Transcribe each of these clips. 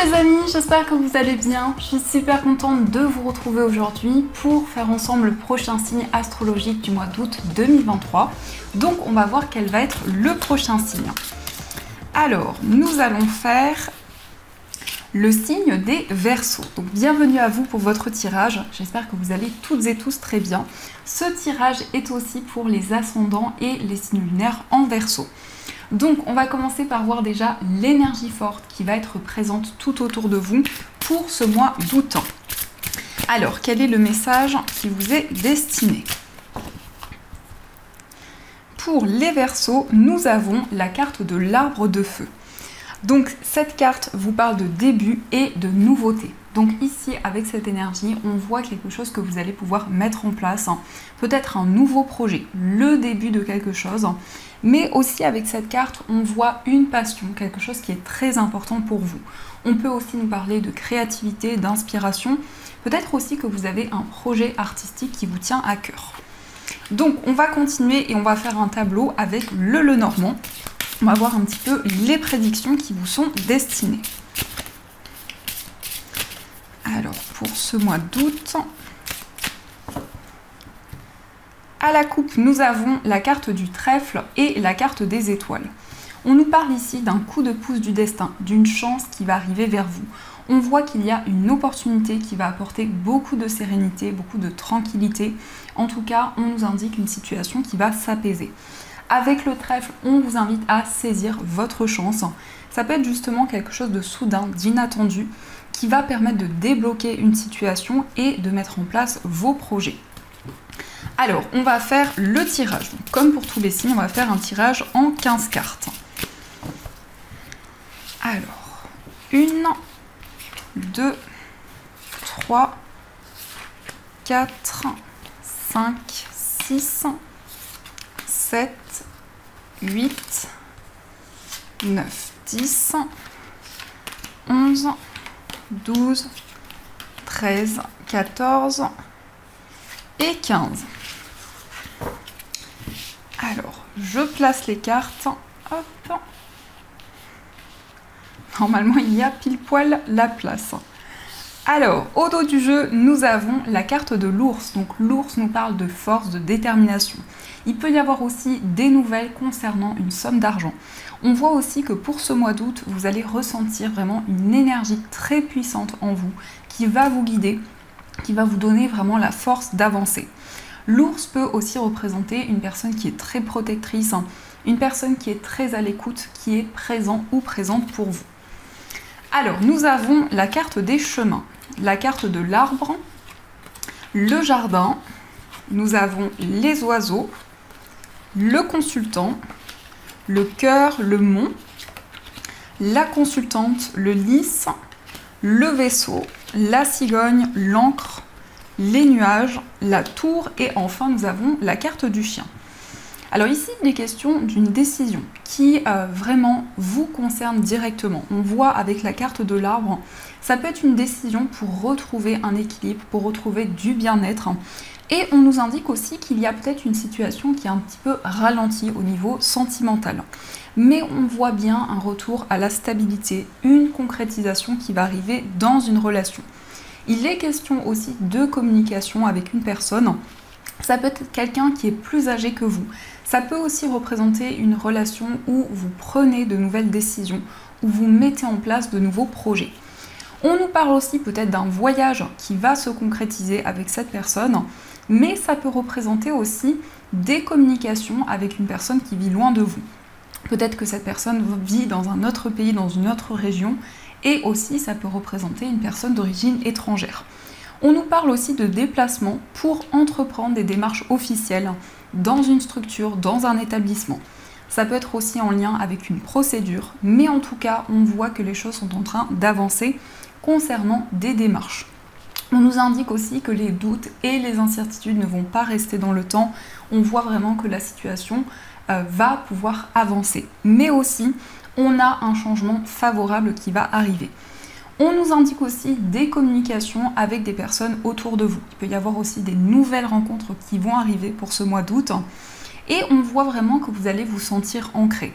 les amis, j'espère que vous allez bien. Je suis super contente de vous retrouver aujourd'hui pour faire ensemble le prochain signe astrologique du mois d'août 2023. Donc on va voir quel va être le prochain signe. Alors, nous allons faire le signe des Verseaux. Donc bienvenue à vous pour votre tirage. J'espère que vous allez toutes et tous très bien. Ce tirage est aussi pour les ascendants et les signes lunaires en Verseau. Donc on va commencer par voir déjà l'énergie forte qui va être présente tout autour de vous pour ce mois d'août. Alors, quel est le message qui vous est destiné? Pour les Verseaux, nous avons la carte de l'arbre de feu. Donc cette carte vous parle de début et de nouveauté. Donc ici, avec cette énergie, on voit quelque chose que vous allez pouvoir mettre en place. Peut-être un nouveau projet, le début de quelque chose. Mais aussi avec cette carte, on voit une passion, quelque chose qui est très important pour vous. On peut aussi nous parler de créativité, d'inspiration. Peut-être aussi que vous avez un projet artistique qui vous tient à cœur. Donc on va continuer et on va faire un tableau avec le Lenormand. On va voir un petit peu les prédictions qui vous sont destinées. Alors, pour ce mois d'août, à la coupe, nous avons la carte du trèfle et la carte des étoiles. On nous parle ici d'un coup de pouce du destin, d'une chance qui va arriver vers vous. On voit qu'il y a une opportunité qui va apporter beaucoup de sérénité, beaucoup de tranquillité. En tout cas, on nous indique une situation qui va s'apaiser. Avec le trèfle, on vous invite à saisir votre chance. Ça peut être justement quelque chose de soudain, d'inattendu, qui va permettre de débloquer une situation et de mettre en place vos projets. Alors, on va faire le tirage. Donc, comme pour tous les signes, on va faire un tirage en 15 cartes. Alors, 1, 2, 3, 4, 5, 6, 7, 8, 9, 10, 11, 12, 13, 14 et 15. Alors, je place les cartes. Hop. Normalement, il y a pile poil la place. Alors, au dos du jeu, nous avons la carte de l'ours. Donc, l'ours nous parle de force, de détermination. Il peut y avoir aussi des nouvelles concernant une somme d'argent. On voit aussi que pour ce mois d'août, vous allez ressentir vraiment une énergie très puissante en vous qui va vous guider, qui va vous donner vraiment la force d'avancer. L'ours peut aussi représenter une personne qui est très protectrice, une personne qui est très à l'écoute, qui est présent ou présente pour vous. Alors, nous avons la carte des chemins, la carte de l'arbre, le jardin, nous avons les oiseaux, le consultant, le cœur, le mont, la consultante, le lys, le vaisseau, la cigogne, l'encre, les nuages, la tour et enfin nous avons la carte du chien. Alors ici, il est question d'une décision qui vraiment vous concerne directement. On voit avec la carte de l'arbre, ça peut être une décision pour retrouver un équilibre, pour retrouver du bien-être. Et on nous indique aussi qu'il y a peut-être une situation qui est un petit peu ralentie au niveau sentimental. Mais on voit bien un retour à la stabilité, une concrétisation qui va arriver dans une relation. Il est question aussi de communication avec une personne. Ça peut être quelqu'un qui est plus âgé que vous. Ça peut aussi représenter une relation où vous prenez de nouvelles décisions, où vous mettez en place de nouveaux projets. On nous parle aussi peut-être d'un voyage qui va se concrétiser avec cette personne, mais ça peut représenter aussi des communications avec une personne qui vit loin de vous. Peut-être que cette personne vit dans un autre pays, dans une autre région, et aussi ça peut représenter une personne d'origine étrangère. On nous parle aussi de déplacement pour entreprendre des démarches officielles dans une structure, dans un établissement. Ça peut être aussi en lien avec une procédure, mais en tout cas, on voit que les choses sont en train d'avancer concernant des démarches. On nous indique aussi que les doutes et les incertitudes ne vont pas rester dans le temps. On voit vraiment que la situation va pouvoir avancer. Mais aussi, on a un changement favorable qui va arriver. On nous indique aussi des communications avec des personnes autour de vous. Il peut y avoir aussi des nouvelles rencontres qui vont arriver pour ce mois d'août. Et on voit vraiment que vous allez vous sentir ancré.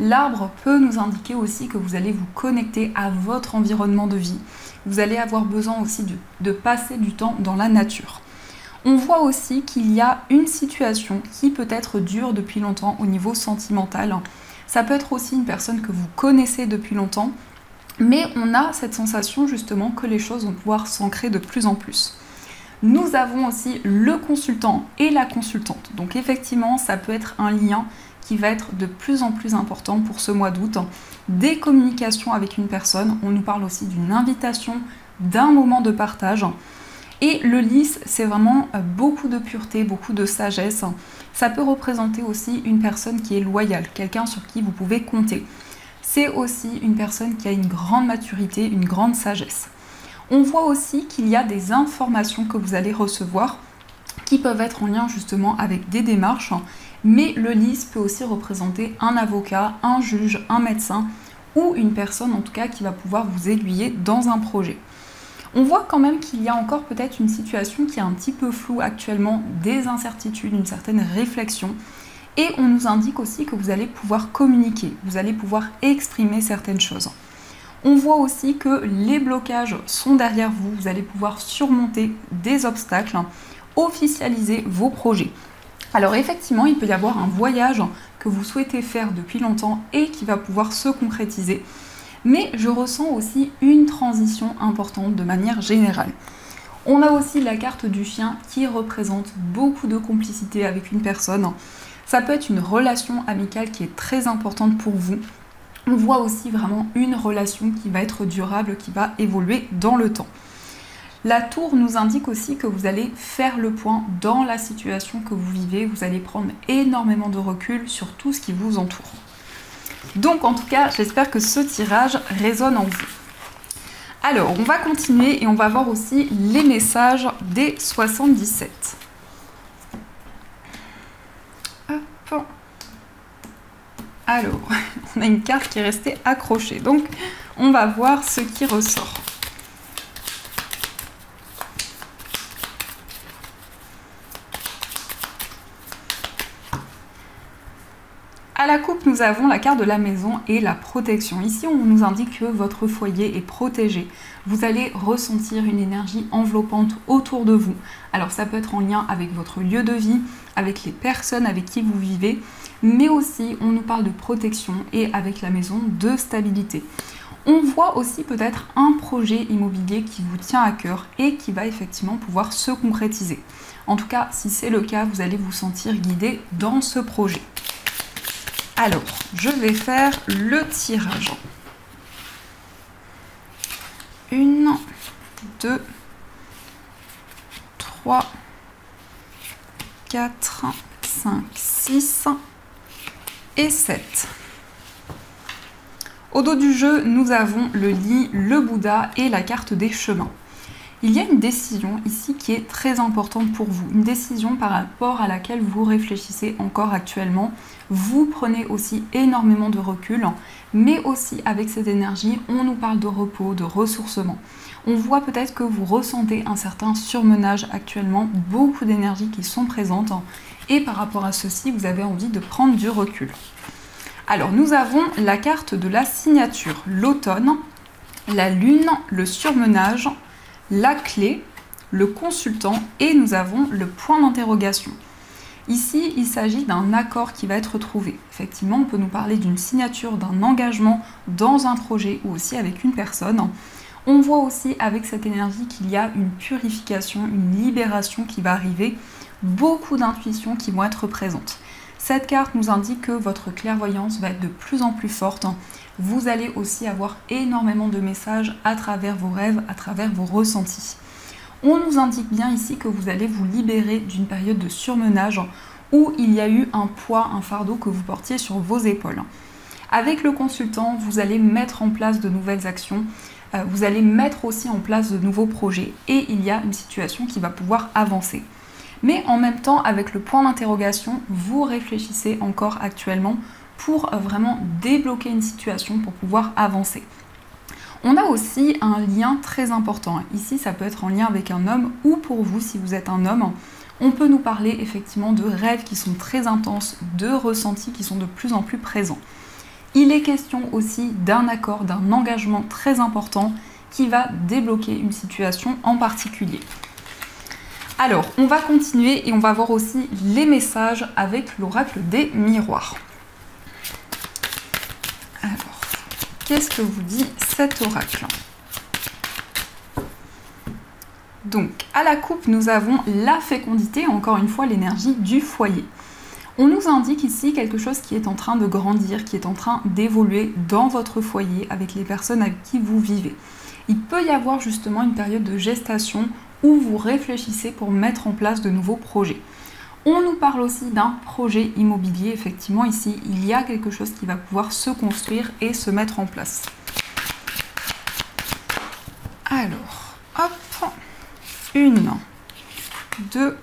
L'arbre peut nous indiquer aussi que vous allez vous connecter à votre environnement de vie. Vous allez avoir besoin aussi de passer du temps dans la nature. On voit aussi qu'il y a une situation qui peut être dure depuis longtemps au niveau sentimental. Ça peut être aussi une personne que vous connaissez depuis longtemps, mais on a cette sensation justement que les choses vont pouvoir s'ancrer de plus en plus. Nous avons aussi le consultant et la consultante. Donc effectivement, ça peut être un lien qui va être de plus en plus important pour ce mois d'août. Des communications avec une personne, on nous parle aussi d'une invitation, d'un moment de partage. Et le lys, c'est vraiment beaucoup de pureté, beaucoup de sagesse. Ça peut représenter aussi une personne qui est loyale, quelqu'un sur qui vous pouvez compter. C'est aussi une personne qui a une grande maturité, une grande sagesse. On voit aussi qu'il y a des informations que vous allez recevoir qui peuvent être en lien justement avec des démarches, mais le lys peut aussi représenter un avocat, un juge, un médecin ou une personne en tout cas qui va pouvoir vous aiguiller dans un projet. On voit quand même qu'il y a encore peut-être une situation qui est un petit peu floue actuellement, des incertitudes, une certaine réflexion. Et on nous indique aussi que vous allez pouvoir communiquer, vous allez pouvoir exprimer certaines choses. On voit aussi que les blocages sont derrière vous, vous allez pouvoir surmonter des obstacles, officialiser vos projets. Alors effectivement, il peut y avoir un voyage que vous souhaitez faire depuis longtemps et qui va pouvoir se concrétiser. Mais je ressens aussi une transition importante de manière générale. On a aussi la carte du chien qui représente beaucoup de complicité avec une personne. Ça peut être une relation amicale qui est très importante pour vous. On voit aussi vraiment une relation qui va être durable, qui va évoluer dans le temps. La tour nous indique aussi que vous allez faire le point dans la situation que vous vivez. Vous allez prendre énormément de recul sur tout ce qui vous entoure. Donc en tout cas, j'espère que ce tirage résonne en vous. Alors, on va continuer et on va voir aussi les messages des 77. Hop. Alors, on a une carte qui est restée accrochée. Donc, on va voir ce qui ressort. À la coupe, nous avons la carte de la maison et la protection. Ici, on nous indique que votre foyer est protégé. Vous allez ressentir une énergie enveloppante autour de vous. Alors, ça peut être en lien avec votre lieu de vie, avec les personnes avec qui vous vivez, mais aussi, on nous parle de protection et avec la maison, de stabilité. On voit aussi peut-être un projet immobilier qui vous tient à cœur et qui va effectivement pouvoir se concrétiser. En tout cas, si c'est le cas, vous allez vous sentir guidé dans ce projet. Alors, je vais faire le tirage. 1, 2, 3, 4, 5, 6 et 7. Au dos du jeu, nous avons le lit, le Bouddha et la carte des chemins. Il y a une décision ici qui est très importante pour vous, une décision par rapport à laquelle vous réfléchissez encore actuellement. Vous prenez aussi énormément de recul, mais aussi avec cette énergie, on nous parle de repos, de ressourcement. On voit peut-être que vous ressentez un certain surmenage actuellement, beaucoup d'énergie qui sont présentes, et par rapport à ceci, vous avez envie de prendre du recul. Alors, nous avons la carte de la signature, l'automne, la lune, le surmenage, la clé, le consultant et nous avons le point d'interrogation. Ici, il s'agit d'un accord qui va être trouvé. Effectivement, on peut nous parler d'une signature, d'un engagement dans un projet ou aussi avec une personne. On voit aussi avec cette énergie qu'il y a une purification, une libération qui va arriver, beaucoup d'intuitions qui vont être présentes. Cette carte nous indique que votre clairvoyance va être de plus en plus forte. Vous allez aussi avoir énormément de messages à travers vos rêves, à travers vos ressentis. On nous indique bien ici que vous allez vous libérer d'une période de surmenage où il y a eu un poids, un fardeau que vous portiez sur vos épaules. Avec le consultant, vous allez mettre en place de nouvelles actions, vous allez mettre aussi en place de nouveaux projets et il y a une situation qui va pouvoir avancer. Mais en même temps, avec le point d'interrogation, vous réfléchissez encore actuellement pour vraiment débloquer une situation pour pouvoir avancer. On a aussi un lien très important. Ici, ça peut être en lien avec un homme ou pour vous, si vous êtes un homme, on peut nous parler effectivement de rêves qui sont très intenses, de ressentis qui sont de plus en plus présents. Il est question aussi d'un accord, d'un engagement très important qui va débloquer une situation en particulier. Alors, on va continuer et on va voir aussi les messages avec l'oracle des miroirs. Alors, qu'est-ce que vous dit cet oracle ? Donc, à la coupe, nous avons la fécondité, encore une fois, l'énergie du foyer. On nous indique ici quelque chose qui est en train de grandir, qui est en train d'évoluer dans votre foyer avec les personnes avec qui vous vivez. Il peut y avoir justement une période de gestation où vous réfléchissez pour mettre en place de nouveaux projets. On nous parle aussi d'un projet immobilier. Effectivement, ici, il y a quelque chose qui va pouvoir se construire et se mettre en place. Alors, hop, 1, 2,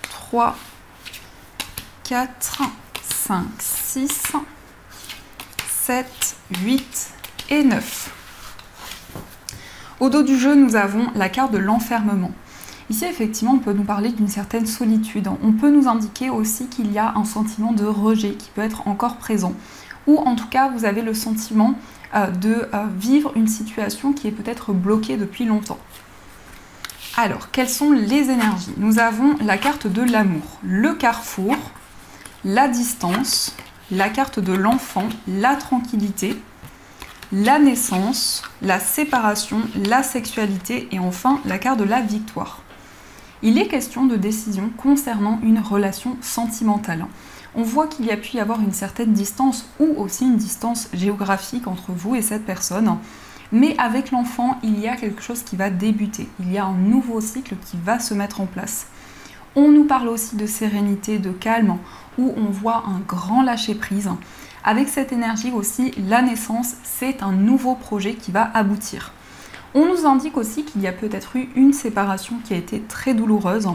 3, 4, 5, 6, 7, 8 et 9. Au dos du jeu, nous avons la carte de l'enfermement. Ici, effectivement, on peut nous parler d'une certaine solitude. On peut nous indiquer aussi qu'il y a un sentiment de rejet qui peut être encore présent. Ou en tout cas, vous avez le sentiment de vivre une situation qui est peut-être bloquée depuis longtemps. Alors, quelles sont les énergies? Nous avons la carte de l'amour, le carrefour, la distance, la carte de l'enfant, la tranquillité, la naissance, la séparation, la sexualité et enfin la carte de la victoire. Il est question de décision concernant une relation sentimentale. On voit qu'il y a pu y avoir une certaine distance ou aussi une distance géographique entre vous et cette personne. Mais avec l'enfant, il y a quelque chose qui va débuter. Il y a un nouveau cycle qui va se mettre en place. On nous parle aussi de sérénité, de calme, où on voit un grand lâcher-prise. Avec cette énergie aussi, la naissance, c'est un nouveau projet qui va aboutir. On nous indique aussi qu'il y a peut-être eu une séparation qui a été très douloureuse,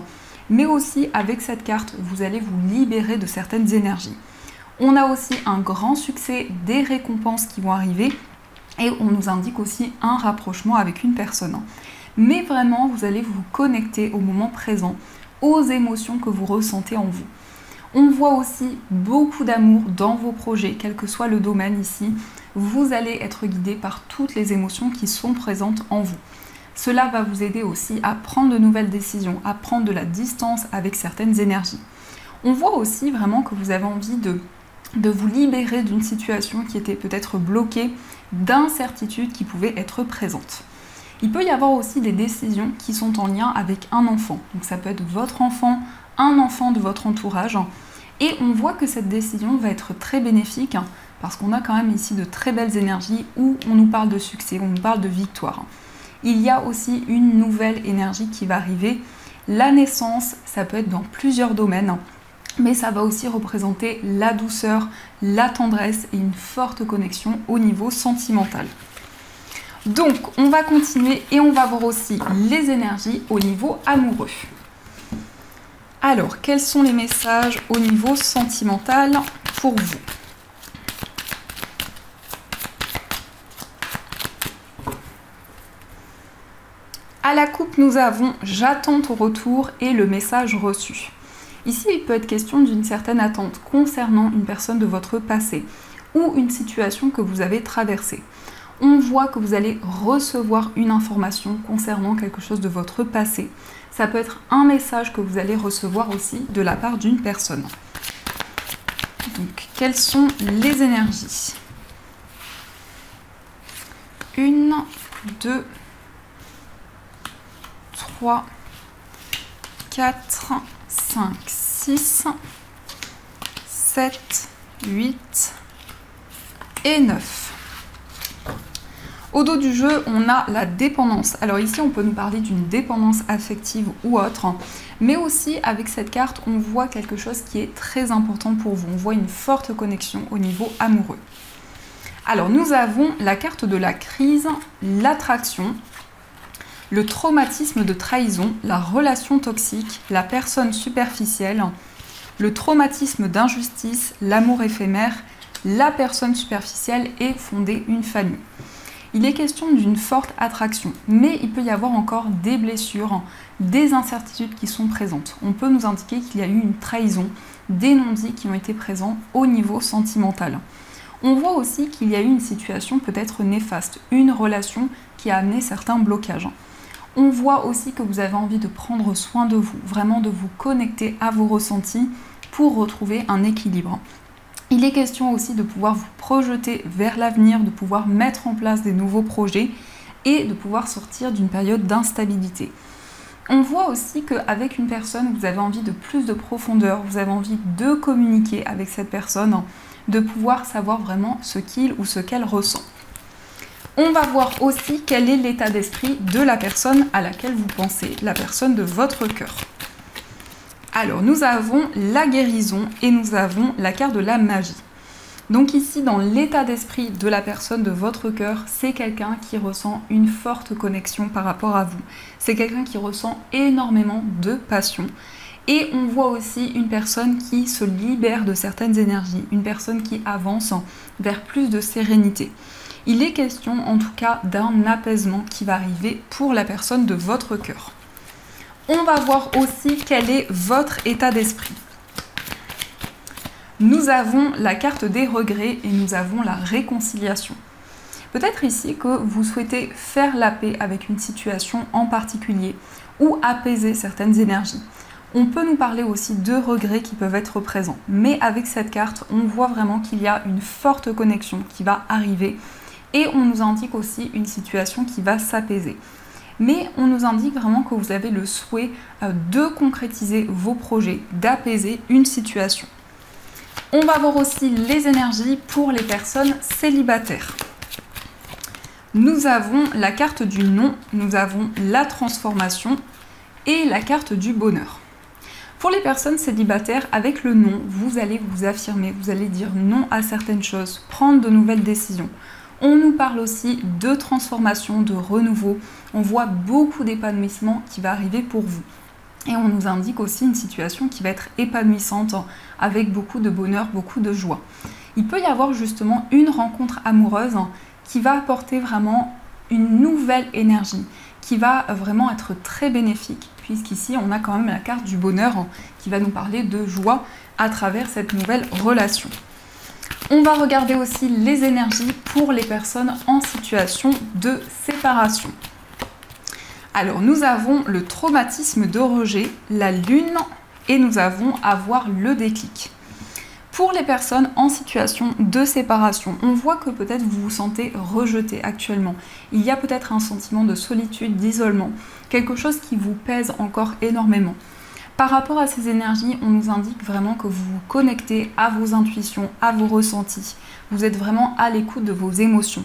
mais aussi avec cette carte, vous allez vous libérer de certaines énergies. On a aussi un grand succès, des récompenses qui vont arriver, et on nous indique aussi un rapprochement avec une personne. Mais vraiment, vous allez vous connecter au moment présent, aux émotions que vous ressentez en vous. On voit aussi beaucoup d'amour dans vos projets, quel que soit le domaine ici. Vous allez être guidé par toutes les émotions qui sont présentes en vous. Cela va vous aider aussi à prendre de nouvelles décisions, à prendre de la distance avec certaines énergies. On voit aussi vraiment que vous avez envie de vous libérer d'une situation qui était peut-être bloquée, d'incertitudes qui pouvaient être présentes. Il peut y avoir aussi des décisions qui sont en lien avec un enfant. Donc ça peut être votre enfant, un enfant de votre entourage. Et on voit que cette décision va être très bénéfique parce qu'on a quand même ici de très belles énergies où on nous parle de succès, on nous parle de victoire. Il y a aussi une nouvelle énergie qui va arriver. La naissance, ça peut être dans plusieurs domaines, mais ça va aussi représenter la douceur, la tendresse et une forte connexion au niveau sentimental. Donc, on va continuer et on va voir aussi les énergies au niveau amoureux. Alors, quels sont les messages au niveau sentimental pour vous ? À la coupe, nous avons « J'attends ton retour » et le message reçu. Ici, il peut être question d'une certaine attente concernant une personne de votre passé ou une situation que vous avez traversée. On voit que vous allez recevoir une information concernant quelque chose de votre passé. Ça peut être un message que vous allez recevoir aussi de la part d'une personne. Donc, quelles sont les énergies ? 1, 2, 3, 4, 5, 6, 7, 8 et 9. Au dos du jeu, on a la dépendance. Alors ici, on peut nous parler d'une dépendance affective ou autre, mais aussi avec cette carte, on voit quelque chose qui est très important pour vous. On voit une forte connexion au niveau amoureux. Alors nous avons la carte de la crise, l'attraction, le traumatisme de trahison, la relation toxique, la personne superficielle, le traumatisme d'injustice, l'amour éphémère, la personne superficielle et fonder une famille. Il est question d'une forte attraction, mais il peut y avoir encore des blessures, des incertitudes qui sont présentes. On peut nous indiquer qu'il y a eu une trahison, des non-dits qui ont été présents au niveau sentimental. On voit aussi qu'il y a eu une situation peut-être néfaste, une relation qui a amené certains blocages. On voit aussi que vous avez envie de prendre soin de vous, vraiment de vous connecter à vos ressentis pour retrouver un équilibre. Il est question aussi de pouvoir vous projeter vers l'avenir, de pouvoir mettre en place des nouveaux projets et de pouvoir sortir d'une période d'instabilité. On voit aussi qu'avec une personne, vous avez envie de plus de profondeur, vous avez envie de communiquer avec cette personne, de pouvoir savoir vraiment ce qu'il ou ce qu'elle ressent. On va voir aussi quel est l'état d'esprit de la personne à laquelle vous pensez, la personne de votre cœur. Alors, nous avons la guérison et nous avons la carte de la magie. Donc ici, dans l'état d'esprit de la personne de votre cœur, c'est quelqu'un qui ressent une forte connexion par rapport à vous. C'est quelqu'un qui ressent énormément de passion. Et on voit aussi une personne qui se libère de certaines énergies, une personne qui avance vers plus de sérénité. Il est question en tout cas d'un apaisement qui va arriver pour la personne de votre cœur. On va voir aussi quel est votre état d'esprit. Nous avons la carte des regrets et nous avons la réconciliation. Peut-être ici que vous souhaitez faire la paix avec une situation en particulier ou apaiser certaines énergies. On peut nous parler aussi de regrets qui peuvent être présents. Mais avec cette carte, on voit vraiment qu'il y a une forte connexion qui va arriver et on nous indique aussi une situation qui va s'apaiser. Mais on nous indique vraiment que vous avez le souhait de concrétiser vos projets, d'apaiser une situation. On va voir aussi les énergies pour les personnes célibataires. Nous avons la carte du non, nous avons la transformation et la carte du bonheur. Pour les personnes célibataires, avec le non, vous allez vous affirmer, vous allez dire non à certaines choses, prendre de nouvelles décisions. On nous parle aussi de transformation, de renouveau. On voit beaucoup d'épanouissement qui va arriver pour vous. Et on nous indique aussi une situation qui va être épanouissante, avec beaucoup de bonheur, beaucoup de joie. Il peut y avoir justement une rencontre amoureuse qui va apporter vraiment une nouvelle énergie, qui va vraiment être très bénéfique, puisqu'ici on a quand même la carte du bonheur qui va nous parler de joie à travers cette nouvelle relation. On va regarder aussi les énergies pour les personnes en situation de séparation. Alors, nous avons le traumatisme de rejet, la lune, et nous avons avoir le déclic. Pour les personnes en situation de séparation, on voit que peut-être vous vous sentez rejeté actuellement. Il y a peut-être un sentiment de solitude, d'isolement, quelque chose qui vous pèse encore énormément. Par rapport à ces énergies, on nous indique vraiment que vous vous connectez à vos intuitions, à vos ressentis. Vous êtes vraiment à l'écoute de vos émotions.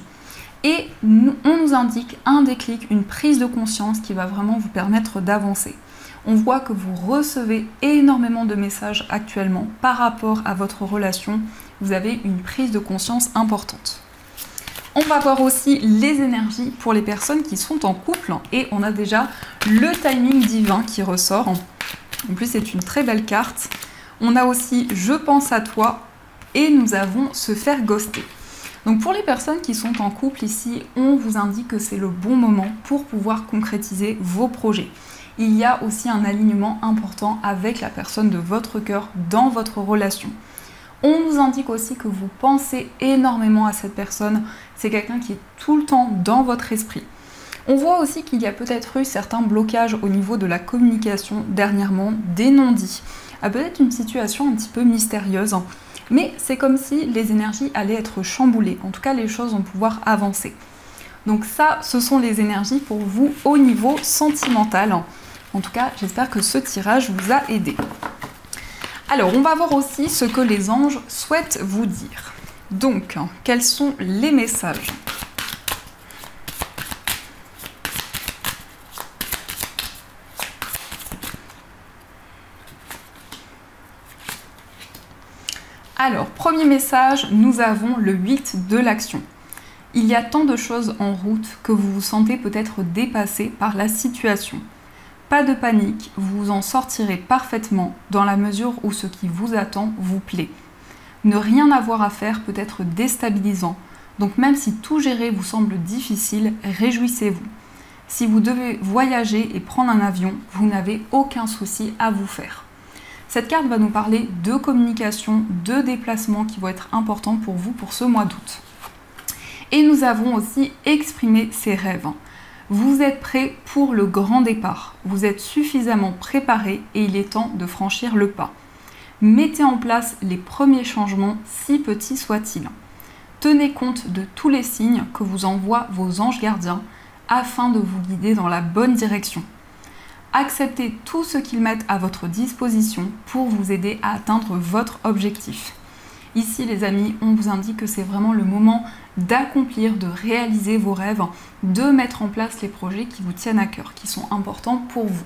Et on nous indique un déclic, une prise de conscience qui va vraiment vous permettre d'avancer. On voit que vous recevez énormément de messages actuellement par rapport à votre relation. Vous avez une prise de conscience importante. On va voir aussi les énergies pour les personnes qui sont en couple. Et on a déjà le timing divin qui ressort. En plus, c'est une très belle carte. On a aussi « Je pense à toi » et nous avons « Se faire ghoster ». Donc pour les personnes qui sont en couple ici, on vous indique que c'est le bon moment pour pouvoir concrétiser vos projets. Il y a aussi un alignement important avec la personne de votre cœur dans votre relation. On nous indique aussi que vous pensez énormément à cette personne. C'est quelqu'un qui est tout le temps dans votre esprit. On voit aussi qu'il y a peut-être eu certains blocages au niveau de la communication dernièrement, des non-dits. Peut-être une situation un petit peu mystérieuse, mais c'est comme si les énergies allaient être chamboulées. En tout cas, les choses vont pouvoir avancer. Donc ça, ce sont les énergies pour vous au niveau sentimental. En tout cas, j'espère que ce tirage vous a aidé. Alors, on va voir aussi ce que les anges souhaitent vous dire. Donc, quels sont les messages ? Alors, premier message, nous avons le 8 de l'action. Il y a tant de choses en route que vous vous sentez peut-être dépassé par la situation. Pas de panique, vous en sortirez parfaitement dans la mesure où ce qui vous attend vous plaît. Ne rien avoir à faire peut être déstabilisant, donc même si tout gérer vous semble difficile, réjouissez-vous. Si vous devez voyager et prendre un avion, vous n'avez aucun souci à vous faire. Cette carte va nous parler de communication, de déplacement qui vont être importants pour vous pour ce mois d'août. Et nous avons aussi exprimé ses rêves. Vous êtes prêt pour le grand départ. Vous êtes suffisamment préparé et il est temps de franchir le pas. Mettez en place les premiers changements, si petits soient-ils. Tenez compte de tous les signes que vous envoient vos anges gardiens afin de vous guider dans la bonne direction. Acceptez tout ce qu'ils mettent à votre disposition pour vous aider à atteindre votre objectif. Ici, les amis, on vous indique que c'est vraiment le moment d'accomplir, de réaliser vos rêves, de mettre en place les projets qui vous tiennent à cœur, qui sont importants pour vous.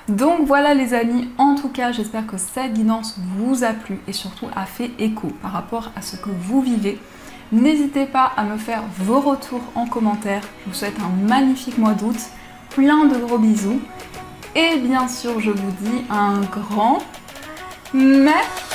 Donc voilà les amis, en tout cas, j'espère que cette guidance vous a plu et surtout a fait écho par rapport à ce que vous vivez. N'hésitez pas à me faire vos retours en commentaire. Je vous souhaite un magnifique mois d'août, plein de gros bisous. Et bien sûr, je vous dis un grand merci.